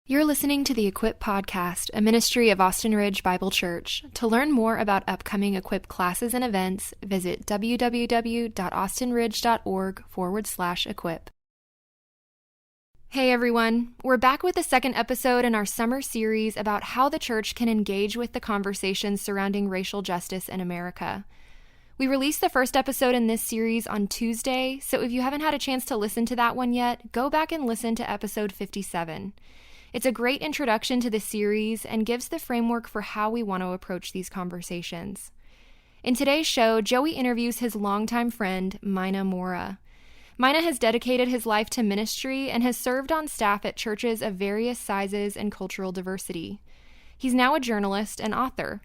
You're listening to the Equip Podcast, a ministry of Austin Ridge Bible Church. To learn more about upcoming Equip classes and events, visit www.austinridge.org/equip. Hey everyone, we're back with the second episode in our summer series about how the church can engage with the conversations surrounding racial justice in America. We released the first episode in this series on Tuesday, so if you haven't had a chance to listen to that one yet, go back and listen to episode 57. It's a great introduction to the series and gives the framework for how we want to approach these conversations. In today's show, Joey interviews his longtime friend, Maina Mwaura. Maina has dedicated his life to ministry and has served on staff at churches of various sizes and cultural diversity. He's now a journalist and author.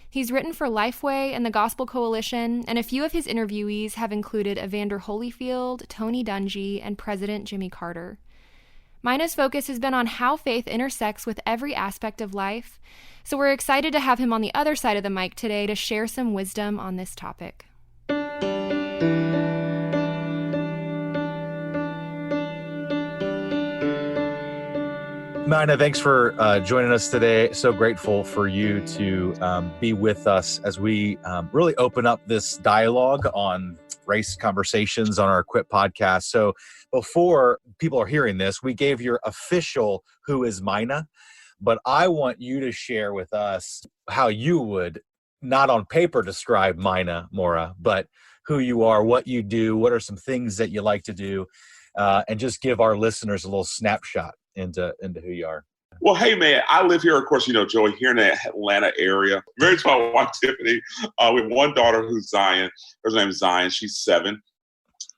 He's written for Lifeway and the Gospel Coalition, and a few of his interviewees have included Evander Holyfield, Tony Dungy, and President Jimmy Carter. Maina's focus has been on how faith intersects with every aspect of life, so we're excited to have him on the other side of the mic today to share some wisdom on this topic. Maina, thanks for joining us today. So grateful for you to be with us as we really open up this dialogue on race conversations on our Equip podcast. So before people are hearing this, we gave your official Who is Maina, but I want you to share with us how you would, not on paper, describe Maina Mwaura, but who you are, what you do, what are some things that you like to do, and just give our listeners a little snapshot into who you are. Well, hey, man, I live here, of course, Joey, here in the Atlanta area. Married to my wife, Tiffany. We have one daughter who's Zion. Her name is Zion. She's 7.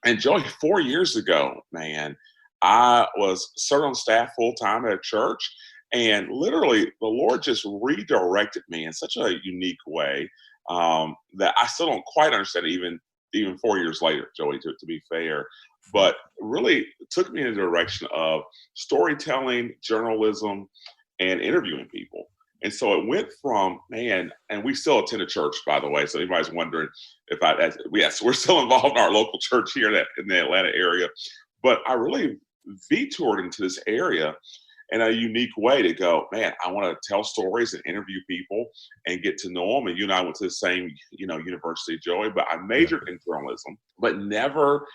And Joey, 4 years ago, man, I was served on staff full-time at a church. And literally, the Lord just redirected me in such a unique way that I still don't quite understand it, even 4 years later, Joey, to be fair. But really took me in the direction of storytelling, journalism, and interviewing people. And so it went from, and we still attend a church, by the way. So anybody's wondering yes, we're still involved in our local church here in the Atlanta area. But I really detoured into this area in a unique way to go, man, I want to tell stories and interview people and get to know them. And you and I went to the same, university, Joey, but I majored in journalism, but never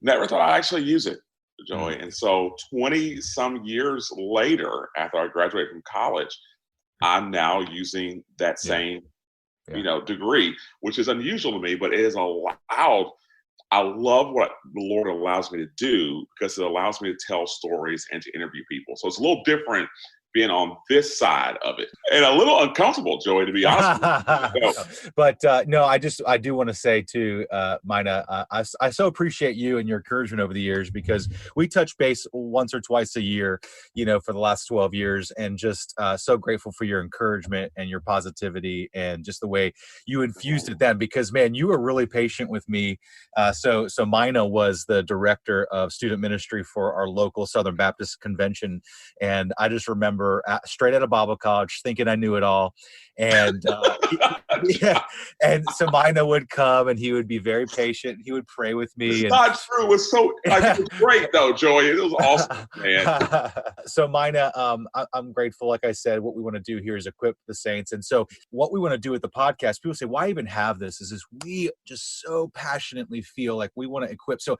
thought I'd actually use it, Joey. And so 20 some years later, after I graduated from college, I'm now using that same, degree, which is unusual to me, but it is allowed. I love what the Lord allows me to do because it allows me to tell stories and to interview people. So it's a little different being on this side of it and a little uncomfortable, Joey, to be honest with you. But no, I do want to say too, Maina, I so appreciate you and your encouragement over the years because we touch base once or twice a year, for the last 12 years, and just so grateful for your encouragement and your positivity and just the way you infused it then, because man, you were really patient with me. So Maina was the director of student ministry for our local Southern Baptist convention. And I just remember straight out of Bible college, thinking I knew it all. And and so Maina would come and he would be very patient. He would pray with me. It's not true. It was it was great though, Joey. It was awesome, man. So Maina, I'm grateful. Like I said, what we want to do here is equip the saints. And so what we want to do with the podcast, people say, why even have this? Is we just so passionately feel like we want to equip. So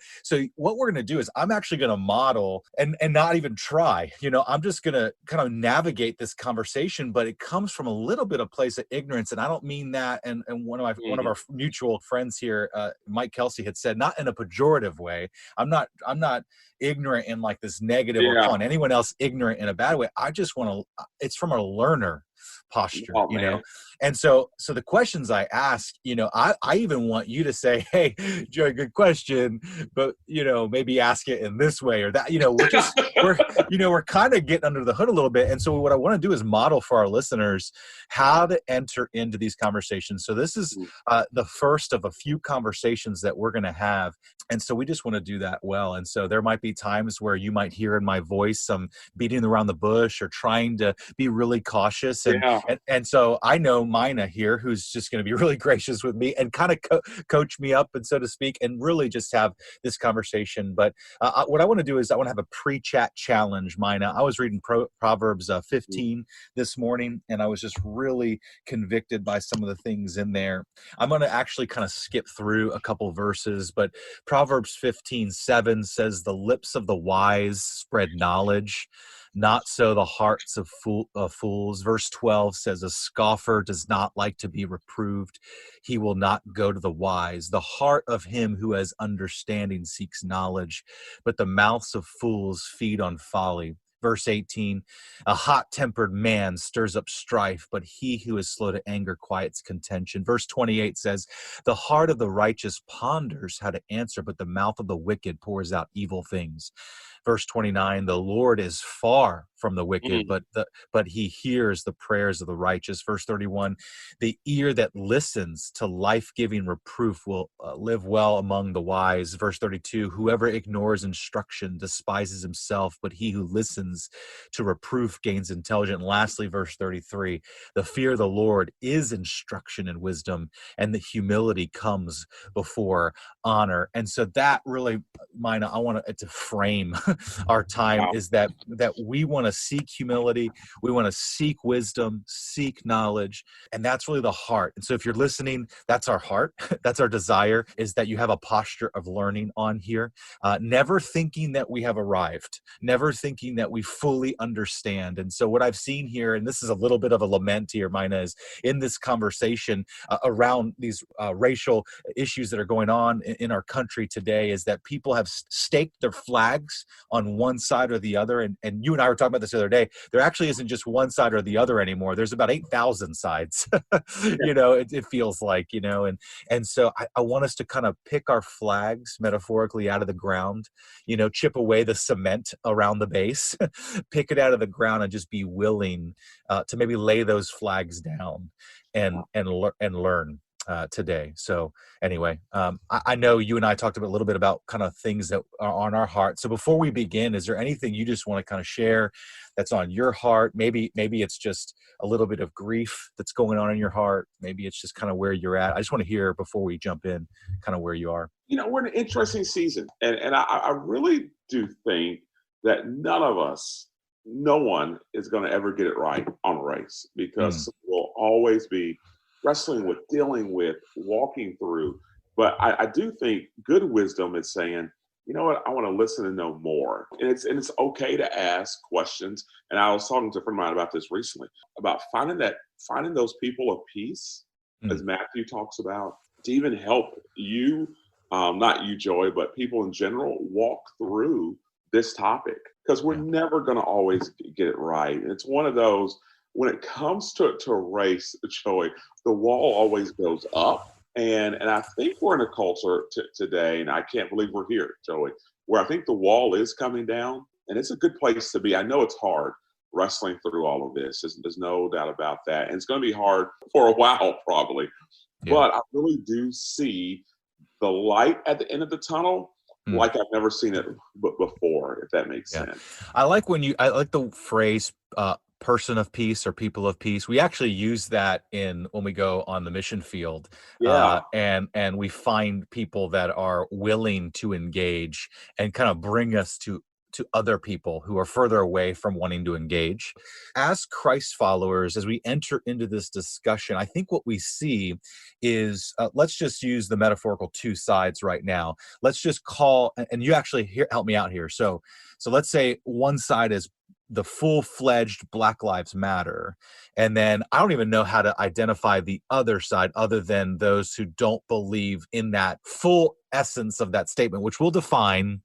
what we're going to do is I'm actually going to model and not even try, I'm just going to kind of navigate this conversation, but it comes from a little bit of place of ignorance. And I don't mean that. And one of our mutual friends here, Mike Kelsey, had said, not in a pejorative way. I'm not ignorant in like this negative or calling anyone else ignorant in a bad way. I just want to, it's from a learner posture, And so the questions I ask, I even want you to say, hey, Joey, good question, but, maybe ask it in this way or that, we're kind of getting under the hood a little bit. And so what I want to do is model for our listeners how to enter into these conversations. So this is the first of a few conversations that we're going to have. And so we just want to do that well. And so there might be times where you might hear in my voice some beating around the bush or trying to be really cautious. Yeah. And so I know Maina here, who's just going to be really gracious with me and kind of coach me up, and so to speak, and really just have this conversation. But what I want to do is I want to have a pre-chat challenge, Maina. I was reading Proverbs 15 this morning, and I was just really convicted by some of the things in there. I'm going to actually kind of skip through a couple verses, but Proverbs 15:7 says, "The lips of the wise spread knowledge, not so the hearts of fools." Verse 12 says, "A scoffer does not like to be reproved. He will not go to the wise. The heart of him who has understanding seeks knowledge, but the mouths of fools feed on folly." Verse 18, "A hot-tempered man stirs up strife, but he who is slow to anger quiets contention." Verse 28 says, "The heart of the righteous ponders how to answer, but the mouth of the wicked pours out evil things." Verse 29, "The Lord is far from the wicked, but he hears the prayers of the righteous." Verse 31, "The ear that listens to life-giving reproof will live well among the wise." Verse 32, "Whoever ignores instruction despises himself, but he who listens to reproof gains intelligence." And lastly, verse 33, "The fear of the Lord is instruction and wisdom, and the humility comes before honor." And so that really, Mina, I want it to frame our time, is that we want to seek humility, we want to seek wisdom, seek knowledge, and that's really the heart. And so if you're listening, that's our heart. That's our desire, is that you have a posture of learning on here, never thinking that we have arrived, never thinking that we fully understand. And so what I've seen here, and this is a little bit of a lament here, Mina, is in this conversation around these racial issues that are going on in our country today, is that people have staked their flags on one side or the other. And you and I were talking about this the other day. There actually isn't just one side or the other anymore. There's about 8,000 sides, it feels like, and so I want us to kind of pick our flags metaphorically out of the ground, chip away the cement around the base, pick it out of the ground, and just be willing to maybe lay those flags down and learn today. So anyway, I know you and I talked a little bit about kind of things that are on our heart. So before we begin, is there anything you just want to kind of share that's on your heart? Maybe it's just a little bit of grief that's going on in your heart. Maybe it's just kind of where you're at. I just want to hear, before we jump in, kind of where you are. We're in an interesting season. And I really do think that no one is going to ever get it right on race, because we'll always be wrestling with, dealing with, walking through. But I do think good wisdom is saying, you know what, I want to listen and know more. And it's okay to ask questions. And I was talking to a friend of mine about this recently, about finding those people of peace, as Matthew talks about, to even help you, not you, Joy, but people in general, walk through this topic. Because we're never going to always get it right. And it's one of those, when it comes to a race, Joey, the wall always goes up. And I think we're in a culture today, and I can't believe we're here, Joey, where I think the wall is coming down. And it's a good place to be. I know it's hard wrestling through all of this. There's no doubt about that. And it's going to be hard for a while, probably. Yeah. But I really do see the light at the end of the tunnel like I've never seen it before, if that makes sense. I like the phrase person of peace or people of peace. We actually use that when we go on the mission field, and we find people that are willing to engage and kind of bring us to other people who are further away from wanting to engage. As Christ followers, as we enter into this discussion, I think what we see is, let's just use the metaphorical two sides right now. Let's just call, and you actually help me out here. So let's say one side is the full-fledged Black Lives Matter, and then I don't even know how to identify the other side other than those who don't believe in that full essence of that statement, which we'll define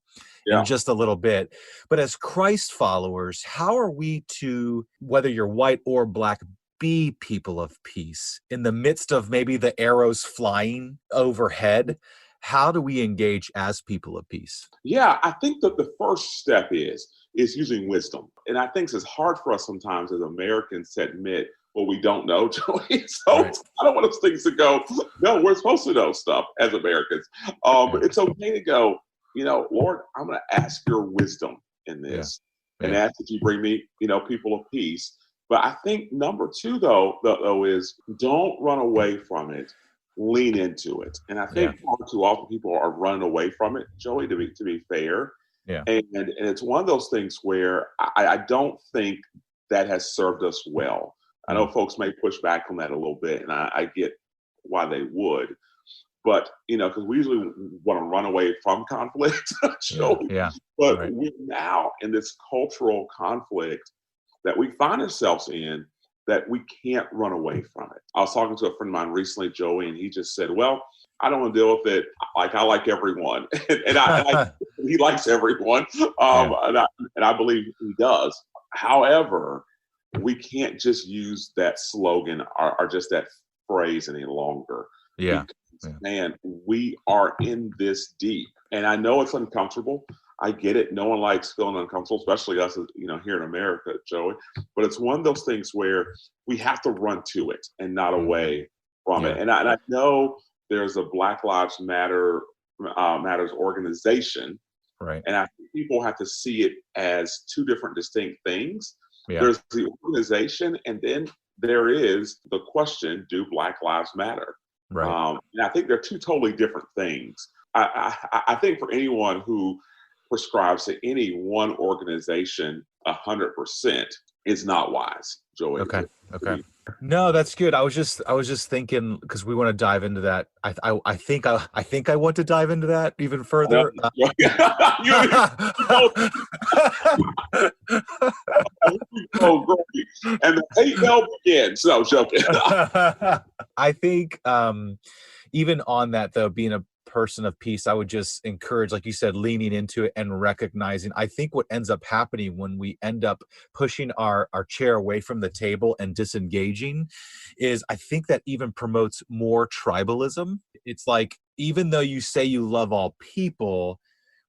in just a little bit. But as Christ followers, how are we to, whether you're white or Black, be people of peace in the midst of maybe the arrows flying overhead? How do we engage as people of peace? Yeah, I think that the first step is using wisdom. And I think it's hard for us sometimes as Americans to admit what we don't know, Joey. So I don't want us things to go, no, we're supposed to know stuff as Americans. But it's okay to go, Lord, I'm going to ask your wisdom in this and ask that you bring me, people of peace. But I think number two, though, is don't run away from it. Lean into it. And I think far too often people are running away from it, Joey, to be fair. Yeah. And it's one of those things where I don't think that has served us well. I know folks may push back on that a little bit, and I get why they would. But, because we usually want to run away from conflict, Joey. Yeah. But Right. we're now in this cultural conflict that we find ourselves in that we can't run away from it. I was talking to a friend of mine recently, Joey, and he just said, well, I don't want to deal with it. Like, I like everyone. and he likes everyone. And I believe he does. However, we can't just use that slogan or just that phrase any longer. Yeah. Because, man, we are in this deep. And I know it's uncomfortable. I get it. No one likes feeling uncomfortable, especially us, here in America, Joey. But it's one of those things where we have to run to it and not away from it. And I know there's a Black Lives Matters organization, right? And I think people have to see it as two different distinct things. Yeah. There's the organization, and then there is the question: do Black Lives matter? Right. And I think they're two totally different things. I think for anyone who prescribes to any one organization 100% is not wise, Joey. Okay. No, that's good. I was just thinking, because we want to dive into that. I think I want to dive into that even further. Oh, great. And the hate mail begins. No, joking. I think even on that, though, being a person of peace, I would just encourage, like you said, leaning into it and recognizing. I think what ends up happening when we end up pushing our chair away from the table and disengaging is, I think that even promotes more tribalism. It's like, even though you say you love all people,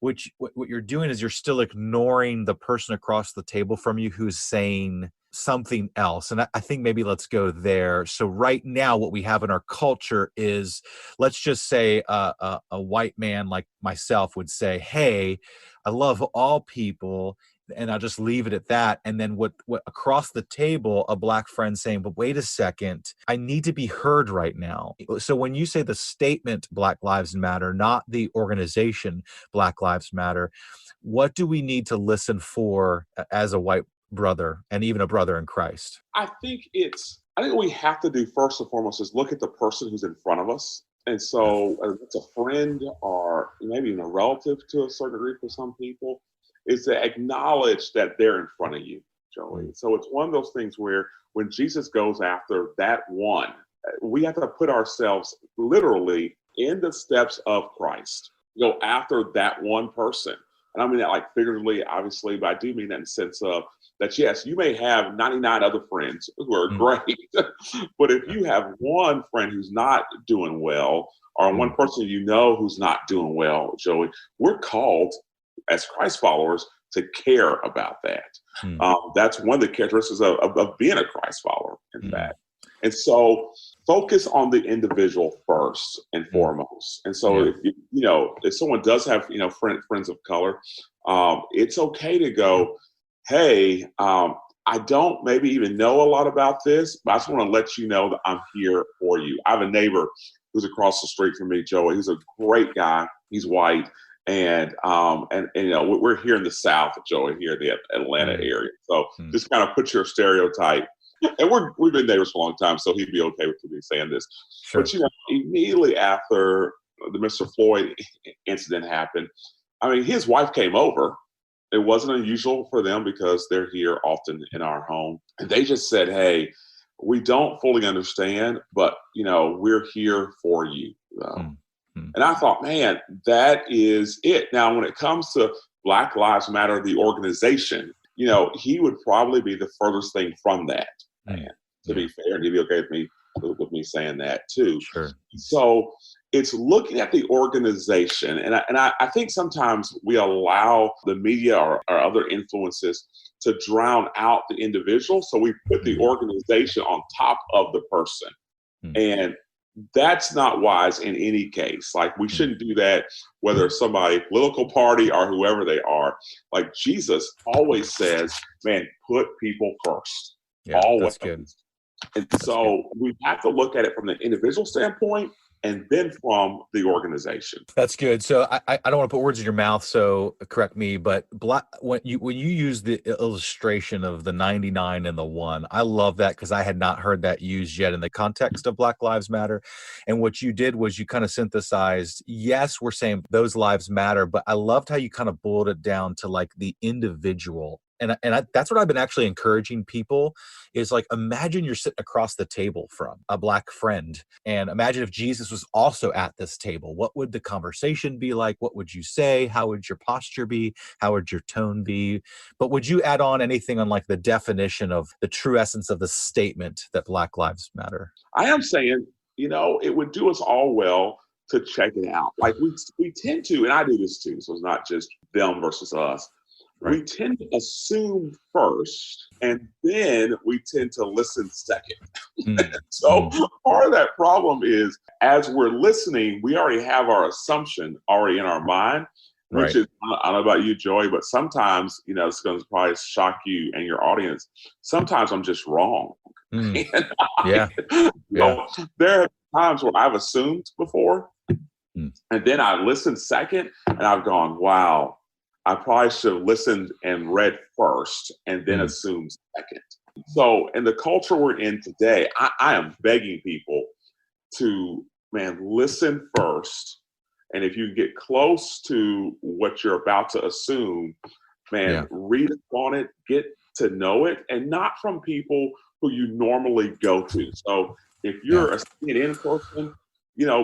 what you're doing is you're still ignoring the person across the table from you who's saying something else. And I think maybe let's go there. So right now, what we have in our culture is, let's just say a white man like myself would say, hey, I love all people, and I'll just leave it at that. And then what across the table, a Black friend saying, but wait a second, I need to be heard right now. So when you say the statement Black Lives Matter, not the organization Black Lives Matter, what do we need to listen for as a white brother and even a brother in Christ? I think what we have to do first and foremost is look at the person who's in front of us. And so it's a friend or maybe even a relative to a certain degree for some people, is to acknowledge that they're in front of you, Joey. So it's one of those things where when Jesus goes after that one, we have to put ourselves literally in the steps of Christ, go after that one person. And I mean that like figuratively, obviously, but I do mean that in the sense of that, yes, you may have 99 other friends who are great, but if you have one friend who's not doing well, or one person who's not doing well, Joey, we're called as Christ followers to care about that. That's one of the characteristics of being a Christ follower, in fact. And so focus on the individual first and foremost. And so if someone does have, friends of color, it's okay to go, hey, I don't maybe even know a lot about this, but I just want to let you know that I'm here for you. I have a neighbor who's across the street from me, Joey. He's a great guy. He's white. And we're here in the South, Joey, here in the Atlanta area. So just kind of put your stereotype. And we've been neighbors for a long time, so he'd be okay with me saying this. Sure. But immediately after the Mr. Floyd incident happened, I mean, his wife came over. It wasn't unusual for them because they're here often in our home. And they just said, hey, we don't fully understand, but, we're here for you. And I thought, man, that is it. Now, when it comes to Black Lives Matter, the organization, he would probably be the furthest thing from that, man, to be fair. And he'd be okay with me saying that too. Sure. So it's looking at the organization. And I think sometimes we allow the media or other influences to drown out the individual. So we put the organization on top of the person. And that's not wise in any case. Like, we shouldn't do that, whether it's somebody, political party, or whoever they are. Like, Jesus always says, man, put people first. Yeah, always. that's good. And That's so good. we have to look at it from the individual standpoint and then from the organization. That's good. So I don't want to put words in your mouth, so correct me, but when you use the illustration of the 99 and the 1, I love that because I had not heard that used yet in the context of Black Lives Matter. And what you did was you kind of synthesized, yes, we're saying those lives matter, but I loved how you kind of boiled it down to like the individual. And that's what I've been actually encouraging people is like, imagine you're sitting across the table from a Black friend, and imagine if Jesus was also at this table. What would the conversation be like? What would you say? How would your posture be? How would your tone be? But would you add on anything on like the definition of the true essence of the statement that Black Lives Matter? I am saying, it would do us all well to check it out. Like we tend to, and I do this too, so it's not just them versus us. Right. We tend to assume first, and then we tend to listen second. So part of that problem is, as we're listening, we already have our assumption already in our mind, which is, I don't know about you, Joey, but sometimes, it's going to probably shock you and your audience. Sometimes I'm just wrong. Yeah. There are times where I've assumed before, and then I listened second, and I've gone, wow, I probably should have listened and read first and then assumed second. So in the culture we're in today, I am begging people to, listen first. And if you get close to what you're about to assume, read on it, get to know it, and not from people who you normally go to. So if you're a CNN person,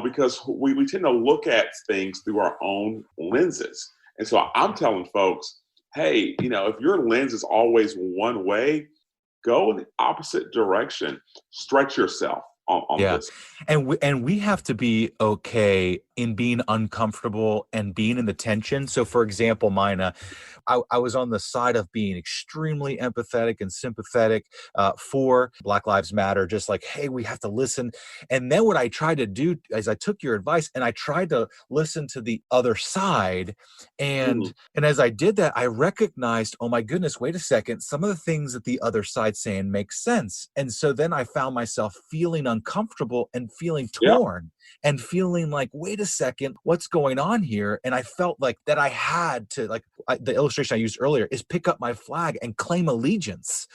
because we tend to look at things through our own lenses. And so I'm telling folks, hey, if your lens is always one way, go in the opposite direction. Stretch yourself on this. And we have to be okay in being uncomfortable and being in the tension. So for example, Maina, I was on the side of being extremely empathetic and sympathetic for Black Lives Matter, just like, hey, we have to listen. And then what I tried to do is I took your advice and I tried to listen to the other side. And as I did that, I recognized, oh my goodness, wait a second, some of the things that the other side's saying make sense. And so then I found myself feeling uncomfortable and feeling torn and feeling like, wait a second, what's going on here? And I felt like that I had to, like the illustration I used earlier is pick up my flag and claim allegiance.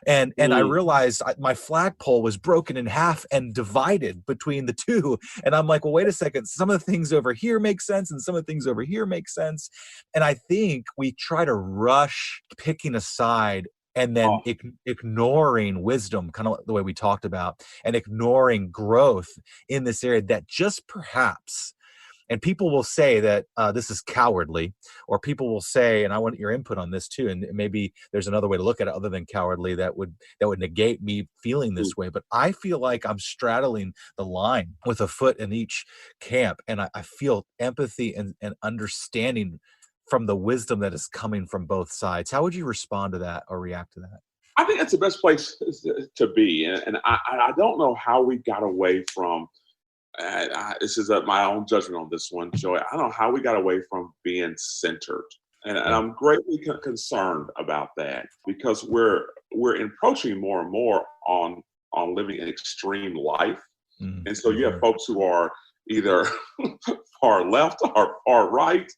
And I realized my flagpole was broken in half and divided between the two. And I'm like, well, wait a second. Some of the things over here make sense and some of the things over here make sense. And I think we try to rush picking a side and then ignoring wisdom, kind of the way we talked about, and ignoring growth in this area that just perhaps, and people will say that this is cowardly, or people will say, and I want your input on this too, and maybe there's another way to look at it other than cowardly that would negate me feeling this way. But I feel like I'm straddling the line with a foot in each camp, and I feel empathy and understanding from the wisdom that is coming from both sides. How would you respond to that or react to that? I think that's the best place to be. And I don't know how we got away from, this is my own judgment on this one, Joey. I don't know how we got away from being centered. And I'm greatly concerned about that because we're encroaching more and more on living an extreme life. And so you have folks who are either far left or far right,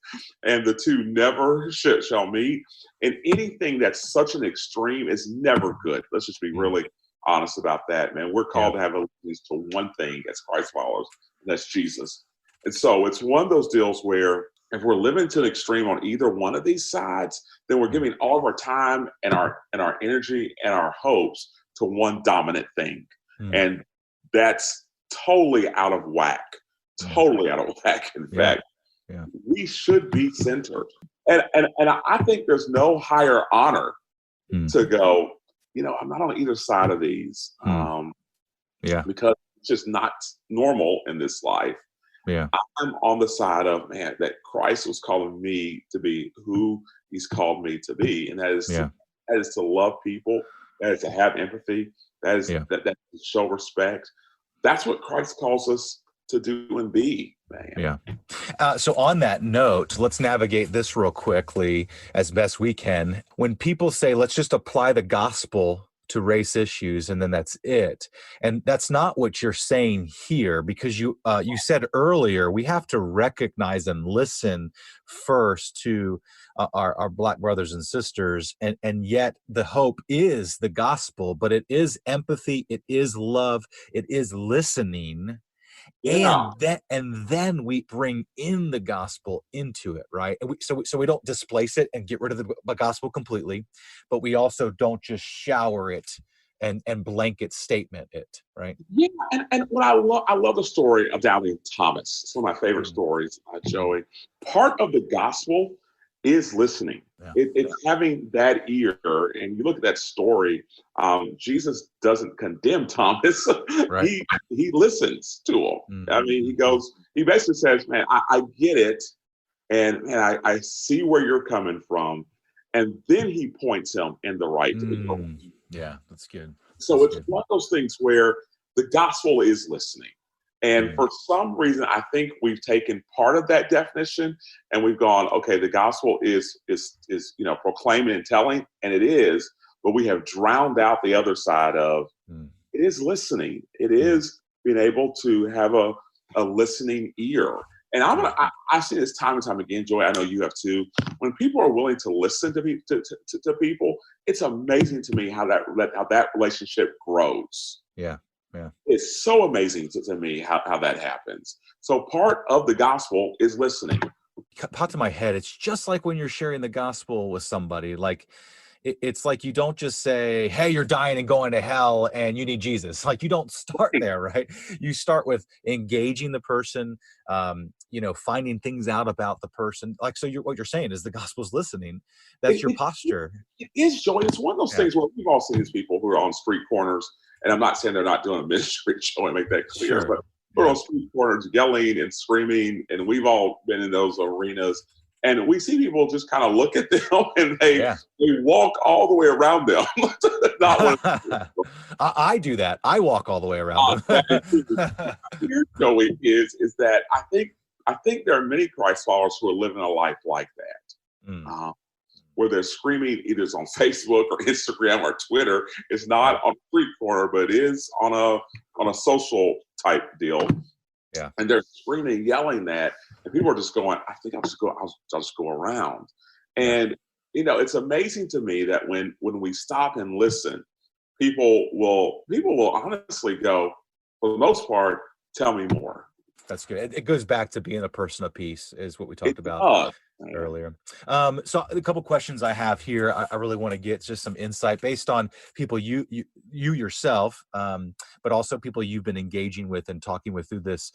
and the two never shall meet. And anything that's such an extreme is never good. Let's just be really honest about that, man. We're called to have allegiance to one thing as Christ followers, and that's Jesus. And so it's one of those deals where if we're living to an extreme on either one of these sides, then we're giving all of our time and our energy and our hopes to one dominant thing. And that's totally out of whack. Totally out of whack. In fact, we should be centered. And I think there's no higher honor to go, I'm not on either side of these. Because it's just not normal in this life. I'm on the side of, that Christ was calling me to be who he's called me to be. And that is to love people, that is to have empathy, that is that to show respect. That's what Christ calls us to do and be, man. So on that note, let's navigate this real quickly as best we can. When people say, let's just apply the gospel to race issues, and then that's it. And that's not what you're saying here, because you said earlier we have to recognize and listen first to our Black brothers and sisters, and yet the hope is the gospel, but it is empathy, it is love, it is listening. Yeah. And then we bring in the gospel into it, right? And so we don't displace it and get rid of the gospel completely, but we also don't just shower it and blanket statement it, right? Yeah, and what I love the story of Doubting Thomas. It's one of my favorite stories, Joey. Part of the gospel is listening. Yeah. It's having that ear. And you look at that story, Jesus doesn't condemn Thomas. Right. He listens to him. Mm-hmm. I mean, he basically says, man, I get it. And I see where you're coming from. And then he points him in the right direction. Yeah, that's good. So it's one of those things where the gospel is listening. And for some reason, I think we've taken part of that definition and we've gone, okay, the gospel is proclaiming and telling, and it is, but we have drowned out the other side of it is listening. It is being able to have a listening ear. And I see this time and time again, Joy, I know you have too. When people are willing to listen to people, it's amazing to me how that relationship grows. Yeah. Yeah. It's so amazing to me how that happens. So part of the gospel is listening. Popped to my head. It's just like when you're sharing the gospel with somebody, like it's like you don't just say, hey, you're dying and going to hell and you need Jesus. Like you don't start there, right? You start with engaging the person, finding things out about the person. Like, so what you're saying is the gospel's listening. That's your posture. It is, Joey. It's one of those things where we've all seen these people who are on street corners, and I'm not saying they're not doing a ministry, Joey, make that clear, sure. but we're on street corners yelling and screaming, and we've all been in those arenas. And we see people just kind of look at them and they walk all the way around them. I do that. I walk all the way around them. Here, Joey, is that I think there are many Christ followers who are living a life like that, where they're screaming either it's on Facebook or Instagram or Twitter. It's not on a street corner, but it is on a social type deal. Yeah, and they're screaming, yelling that, and people are just going, I think I'll just go around. And it's amazing to me that when we stop and listen, people will honestly go, for the most part, tell me more. That's good. It goes back to being a person of peace, is what we talked about earlier. So a couple questions I have here. I really want to get just some insight based on people you yourself, but also people you've been engaging with and talking with through this,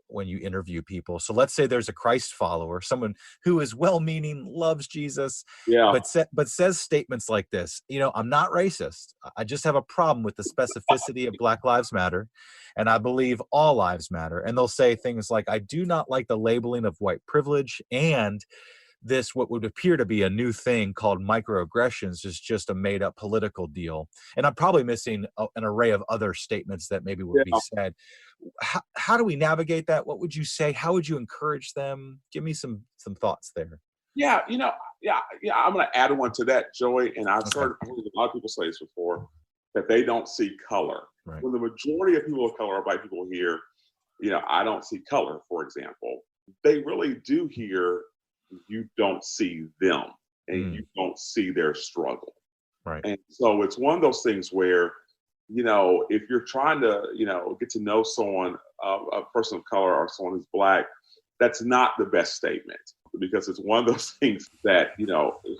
when you interview people. So let's say there's a Christ follower, someone who is well-meaning, loves Jesus, but says statements like this, I'm not racist. I just have a problem with the specificity of Black Lives Matter, and I believe all lives matter. And they'll say things like, I do not like the labeling of white privilege, and this, what would appear to be a new thing called microaggressions, is just a made-up political deal. And I'm probably missing an array of other statements that maybe would be said. How do we navigate that? What would you say? How would you encourage them? Give me some thoughts there. Yeah, I'm going to add one to that, Joey. And I've heard a lot of people say this before, that they don't see color. Right. When the majority of people of color are white people here, I don't see color, for example. They really do hear, you don't see them and you don't see their struggle. Right. And so it's one of those things where, if you're trying to, get to know someone, a person of color or someone who's Black, that's not the best statement, because it's one of those things that,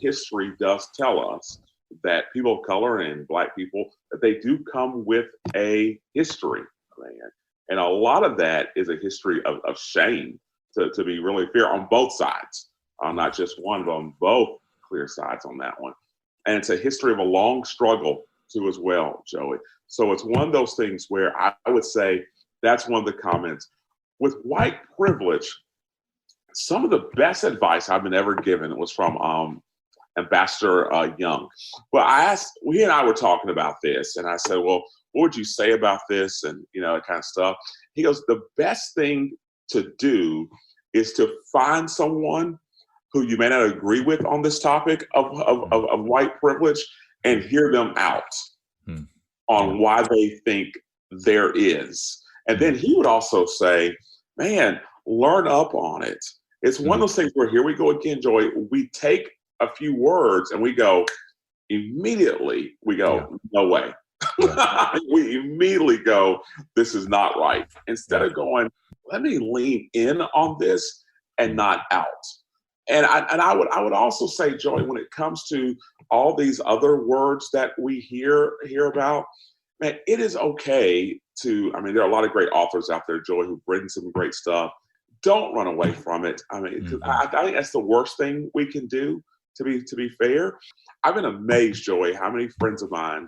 history does tell us that people of color and Black people, that they do come with a history, man. And a lot of that is a history of shame, to be really fair, on both sides. Not just one, but on both clear sides on that one. And it's a history of a long struggle too as well, Joey. So it's one of those things where I would say that's one of the comments. With white privilege, some of the best advice I've been ever given was from Ambassador Young. Well, he and I were talking about this, and I said, well, what would you say about this? And, that kind of stuff. He goes, the best thing to do is to find someone who you may not agree with on this topic of white privilege and hear them out. on why they think there is. And then he would also say, man, learn up on it. It's one of those things where here we go again, Joy. We take a few words and we go, immediately, no way. Yeah. We immediately go, this is not right. Instead of going, let me lean in on this and not out. And I would also say, Joy, when it comes to all these other words that we hear about, man, it is okay to, there are a lot of great authors out there, Joy, who've written some great stuff. Don't run away from it. I think that's the worst thing we can do, to be fair. I've been amazed, Joey, how many friends of mine,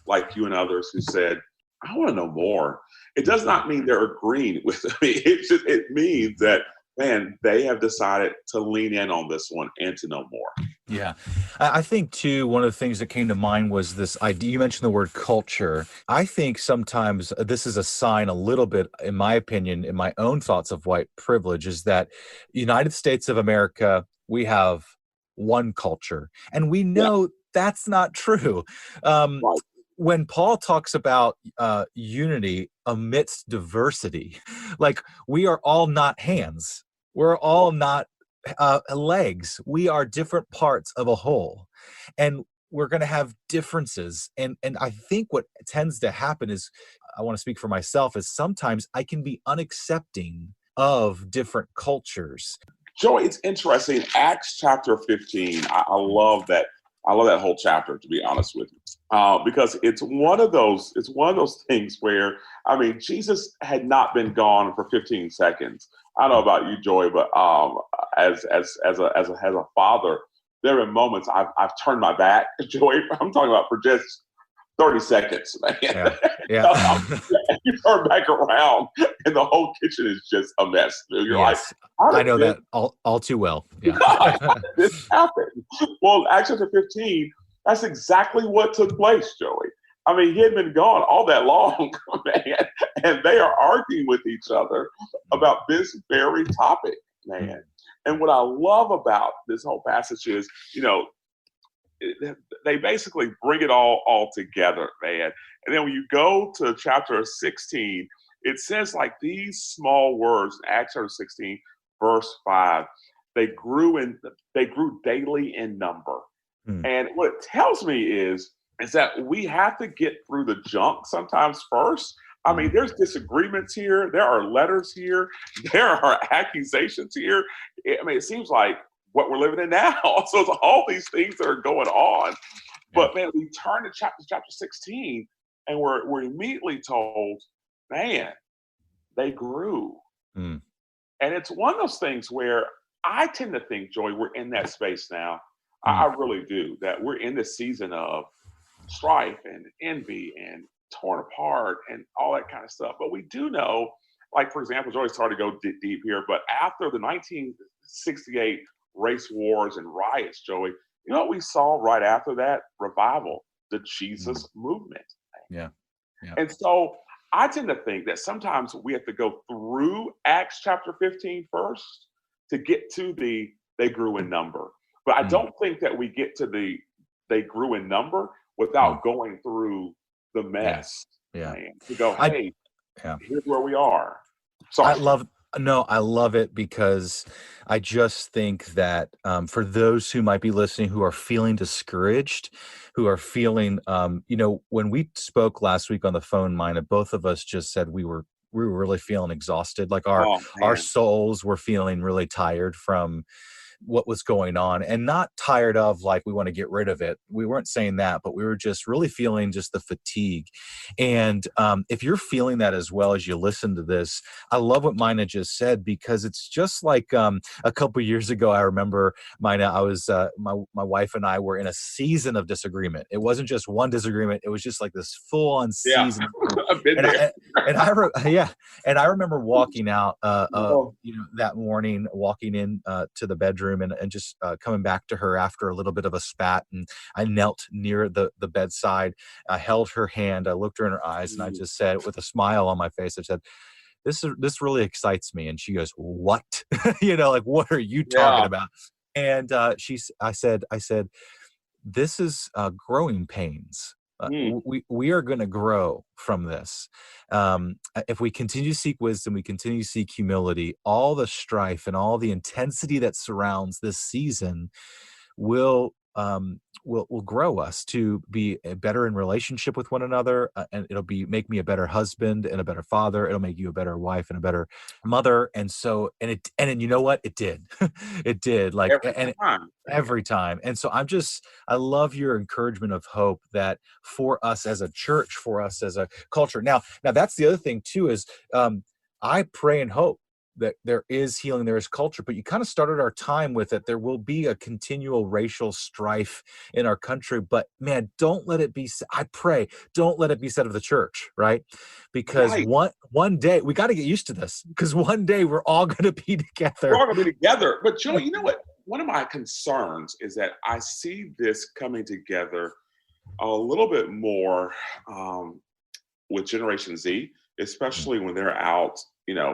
like you and others, who said, I want to know more. It does not mean they're agreeing with me. It means that, man, they have decided to lean in on this one and to know more. Yeah. I think, too, one of the things that came to mind was this idea. You mentioned the word culture. I think sometimes this is a sign a little bit, in my opinion, in my own thoughts of white privilege, is that United States of America, we have one culture. And we know that's not true. Right. When Paul talks about unity amidst diversity, like we are all not hands. We're all not legs. We are different parts of a whole, and we're going to have differences. And I think what tends to happen is, I want to speak for myself, is sometimes I can be unaccepting of different cultures. Joey, it's interesting. Acts chapter 15. I love that. I love that whole chapter, to be honest with you, because it's one of those things where, Jesus had not been gone for 15 seconds. I don't know about you, Joy, but as a father, there are moments I've turned my back, Joy. I'm talking about for just 30 seconds, man. Yeah. You turn back around and the whole kitchen is just a mess. You're like, I know that all too well. Yeah. This happened. Well, Acts chapter 15, that's exactly what took place, Joey. He had been gone all that long, man, and they are arguing with each other about this very topic, man. And what I love about this whole passage is, they basically bring it all together, man. And then when you go to chapter 16, it says like these small words in Acts chapter 16, verse 5, they grew daily in number. And what it tells me is that we have to get through the junk sometimes first. There's disagreements here. There are letters here. There are accusations here. It seems like what we're living in now. So it's all these things that are going on. But man, we turn to chapter 16 and we're immediately told, man, they grew. And it's one of those things where I tend to think, Joy, we're in that space now. I really do, that we're in this season of strife and envy and torn apart and all that kind of stuff. But we do know, like, for example, Joy, it's hard to go deep here, but after the 1968 race wars and riots, Joey, you know what we saw right after that? Revival, the Jesus movement. Yeah. And so I tend to think that sometimes we have to go through Acts chapter 15 first to get to the they grew in number. But I don't think that we get to the they grew in number without going through the mess. Yeah. To go, hey, here's where we are. Sorry. I love it, because I just think that for those who might be listening who are feeling discouraged, who are feeling, when we spoke last week on the phone, Maina, both of us just said we were really feeling exhausted. Like our souls were feeling really tired from what was going on, and not tired of like we want to get rid of it. We weren't saying that, but we were just really feeling just the fatigue. And if you're feeling that as well as you listen to this, I love what Maina just said, because it's just like a couple of years ago, I remember, Maina, I was my wife and I were in a season of disagreement. It wasn't just one disagreement; it was just like this full-on season. I've been there. And I remember walking out, that morning, walking in to the bedroom and just coming back to her after a little bit of a spat. And I knelt near the bedside. I held her hand. I looked her in her eyes, and I just said, with a smile on my face, I said, "This really excites me." And she goes, "What?" Like, what are you talking about? And I said, "This is growing pains." We are going to grow from this. If we continue to seek wisdom, we continue to seek humility, all the strife and all the intensity that surrounds this season will grow us to be better in relationship with one another, and it'll make me a better husband and a better father. It'll make you a better wife and a better mother. And you know what, it did. It did, like every time. And so I love your encouragement of hope that for us as a church, for us as a culture. Now that's the other thing too, is I pray and hope that there is healing, there is culture, but you kind of started our time with it. There will be a continual racial strife in our country, but man, don't let it be said of the church, right? Because one day, we got to get used to this, because one day we're all going to be together. We're all going to be together. But Joey, you know what? One of my concerns is that I see this coming together a little bit more with Generation Z, especially when they're out,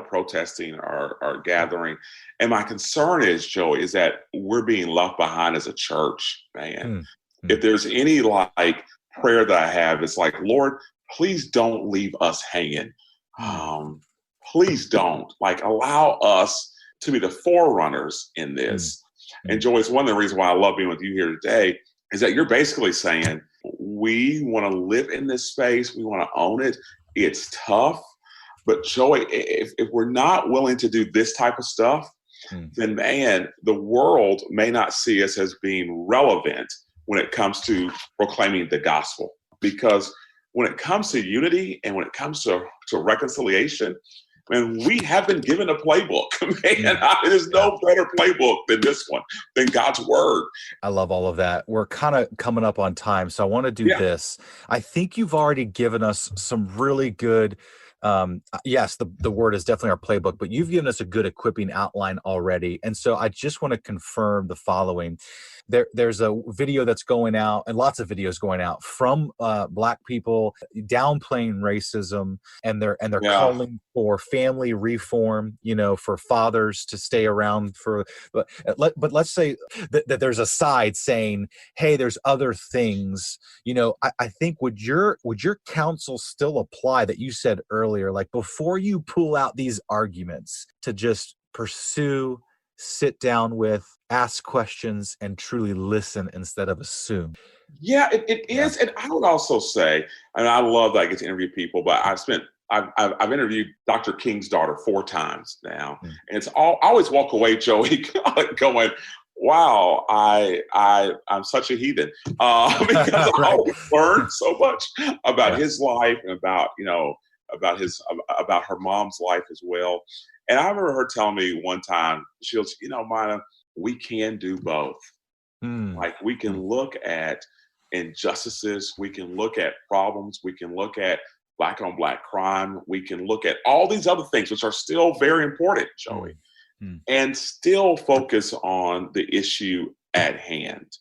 protesting or gathering. And my concern is, Joey, is that we're being left behind as a church, man. If there's any prayer that I have, it's like, Lord, please don't leave us hanging. Please don't allow us to be the forerunners in this. And Joey, it's one of the reasons why I love being with you here today, is that you're basically saying we want to live in this space. We want to own it. It's tough. But Joey, if we're not willing to do this type of stuff, then man, the world may not see us as being relevant when it comes to proclaiming the gospel. Because when it comes to unity and when it comes to reconciliation, man, we have been given a playbook. Man, there's no better playbook than this one, than God's word. I love all of that. We're kind of coming up on time, so I want to do this. I think you've already given us some really good yes, the word is definitely our playbook, but you've given us a good equipping outline already. And so I just want to confirm the following. There's a video that's going out, and lots of videos going out from Black people downplaying racism, and they're calling for family reform, for fathers to stay around but let's say that there's a side saying, hey, there's other things. I think would your counsel still apply that you said earlier, like before you pull out these arguments, to just pursue, sit down with, ask questions, and truly listen instead of assume? Yeah, it is. And I would also say, and I love that I get to interview people, but I've interviewed Dr. King's daughter 4 times now. And I always walk away, Joey, going, wow, I'm such a heathen. Because I always learned so much about his life and about her mom's life as well. And I remember her telling me one time, she goes, Maina, we can do both. We can look at injustices, we can look at problems, we can look at Black on Black crime, we can look at all these other things, which are still very important, Joey, and still focus on the issue at hand.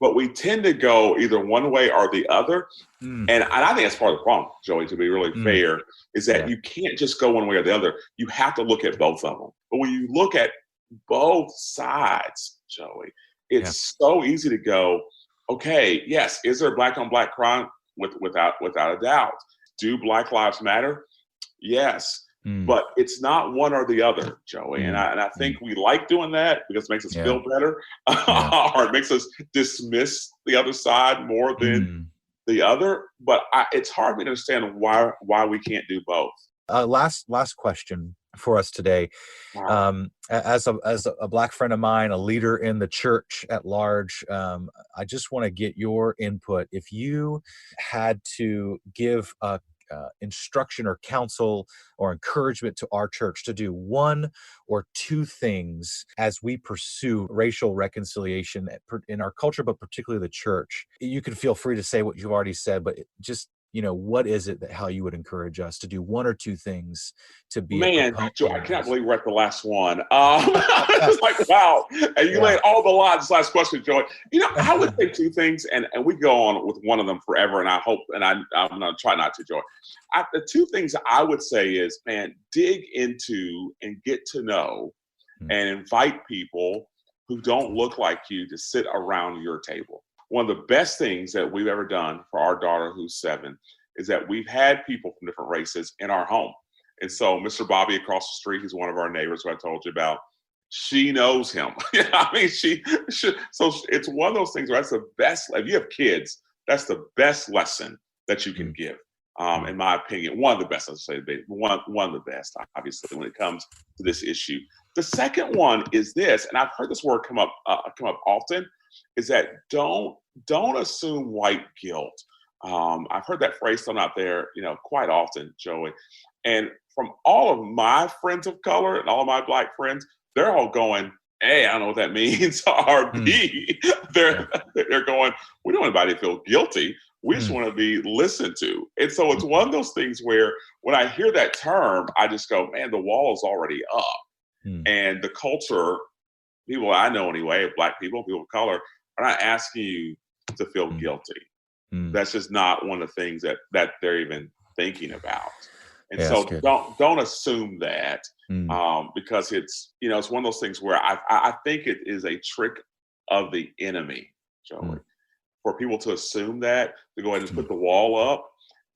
But we tend to go either one way or the other. And I think that's part of the problem, Joey, to be really fair, is that you can't just go one way or the other. You have to look at both of them. But when you look at both sides, Joey, it's so easy to go, okay, yes, is there Black on Black crime? Without a doubt. Do Black Lives Matter? Yes. But it's not one or the other, Joey. And I think we like doing that because it makes us feel better, or it makes us dismiss the other side more than the other. But it's hard for me to understand why we can't do both. Last question for us today. As a Black friend of mine, a leader in the church at large, I just want to get your input. If you had to give instruction or counsel or encouragement to our church to do 1 or 2 things as we pursue racial reconciliation in our culture, but particularly the church, you can feel free to say what you've already said, but just what is it how you would encourage us to do 1 or 2 things to be? Man, Joe, I can't believe we're at the last one. It's like, wow. And you laid all the lines. Last question, Joey. I would say 2 things, and we go on with one of them forever, and I hope, and I'm going to try not to, Joey. The 2 things I would say is, man, dig into and get to know and invite people who don't look like you to sit around your table. one of the best things that we've ever done for our daughter who's 7 is that we've had people from different races in our home. And so Mr. Bobby across the street, who's one of our neighbors who I told you about, she knows him. I mean, so it's one of those things where that's the best. If you have kids, that's the best lesson that you can give. In my opinion, one of the best, I'd say, one of the best, obviously, when it comes to this issue. The second one is this, and I've heard this word come up often, is that don't assume white guilt. I've heard that phrase thrown out there, quite often, Joey. And from all of my friends of color and all of my Black friends, they're all going, A, I don't know what that means, or B, they're going, we don't want anybody to feel guilty. We just want to be listened to. And so it's one of those things where when I hear that term, I just go, man, the wall is already up. And the culture, people I know anyway, Black people, people of color, are not asking you to feel guilty. That's just not one of the things that they're even thinking about. And so don't assume that because it's, it's one of those things where I think it is a trick of the enemy, Joey, for people to assume that, to go ahead and put the wall up.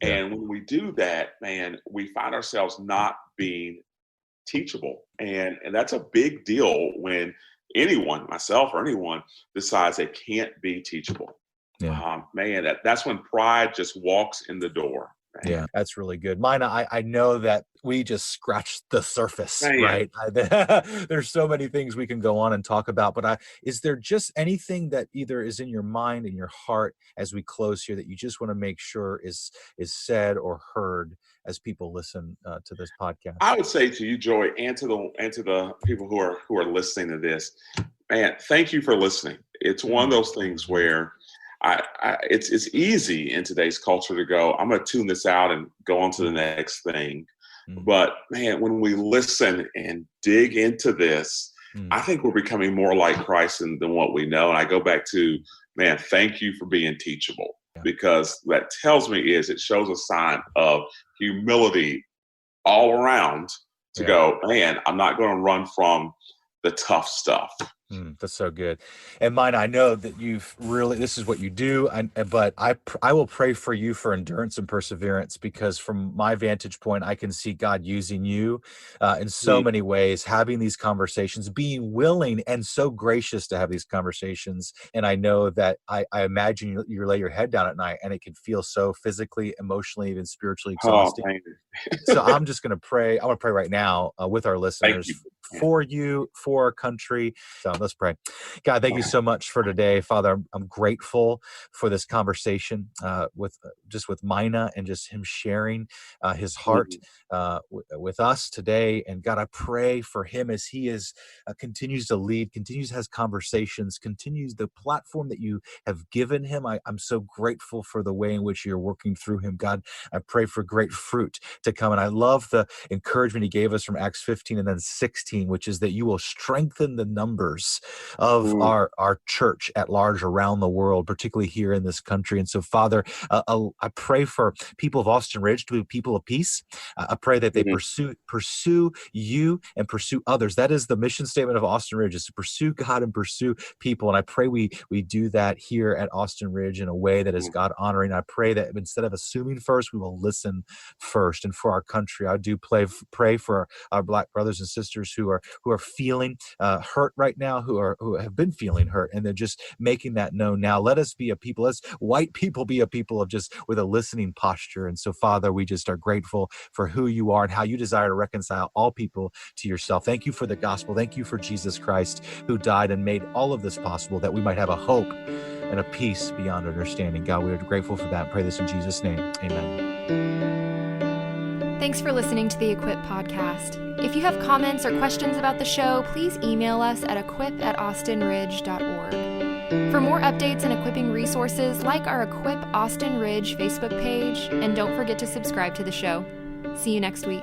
And when we do that, man, we find ourselves not being teachable. And that's a big deal when anyone, myself or anyone, decides they can't be teachable. Man, that's when pride just walks in the door. Man. Yeah, that's really good. Maina, I know that we just scratched the surface, right? There's so many things we can go on and talk about, but is there just anything that either is in your mind and your heart as we close here that you just want to make sure is said or heard as people listen to this podcast? I would say to you, Joy, and to the people who are listening to this, man, thank you for listening. It's one of those things where it's easy in today's culture to go, I'm going to tune this out and go on to the next thing. But man, when we listen and dig into this, I think we're becoming more like Christ than what we know. And I go back to, man, thank you for being teachable, because that tells me it shows a sign of humility all around to go, man, I'm not going to run from the tough stuff. That's so good. And Maina, I know that this is what you do, but I will pray for you for endurance and perseverance, because from my vantage point, I can see God using you in so many ways, having these conversations, being willing and so gracious to have these conversations. And I know that I imagine you lay your head down at night and it can feel so physically, emotionally, even spiritually exhausting. So I'm just going to pray. I want to pray right now with our listeners for you, for our country. So let's pray. God, thank you so much for today. Father, I'm grateful for this conversation with Maina and just him sharing his heart with us today. And God, I pray for him as he continues to lead, has conversations, continues the platform that you have given him. I'm so grateful for the way in which you're working through him. God, I pray for great fruit to come. And I love the encouragement he gave us from Acts 15 and then 16, which is that you will strengthen the numbers of our church at large around the world, particularly here in this country. And so, Father, I pray for people of Austin Ridge to be people of peace. I pray that they pursue you and pursue others. That is the mission statement of Austin Ridge, is to pursue God and pursue people. And I pray we do that here at Austin Ridge in a way that is God honoring. I pray that instead of assuming first, we will listen first. And for our country, I do pray for our Black brothers and sisters who are feeling hurt right now, who have been feeling hurt, and they're just making that known now. Let us be a people, let's white people be a people of just with a listening posture. And so, Father, we just are grateful for who you are and how you desire to reconcile all people to yourself. Thank you for the gospel. Thank you for Jesus Christ, who died and made all of this possible, that we might have a hope and a peace beyond understanding. God, we are grateful for that. Pray this in Jesus' name. Amen. Thanks for listening to the Equip podcast. If you have comments or questions about the show, please email us at equip@austinridge.org. For more updates and equipping resources, like our Equip Austin Ridge Facebook page, and don't forget to subscribe to the show. See you next week.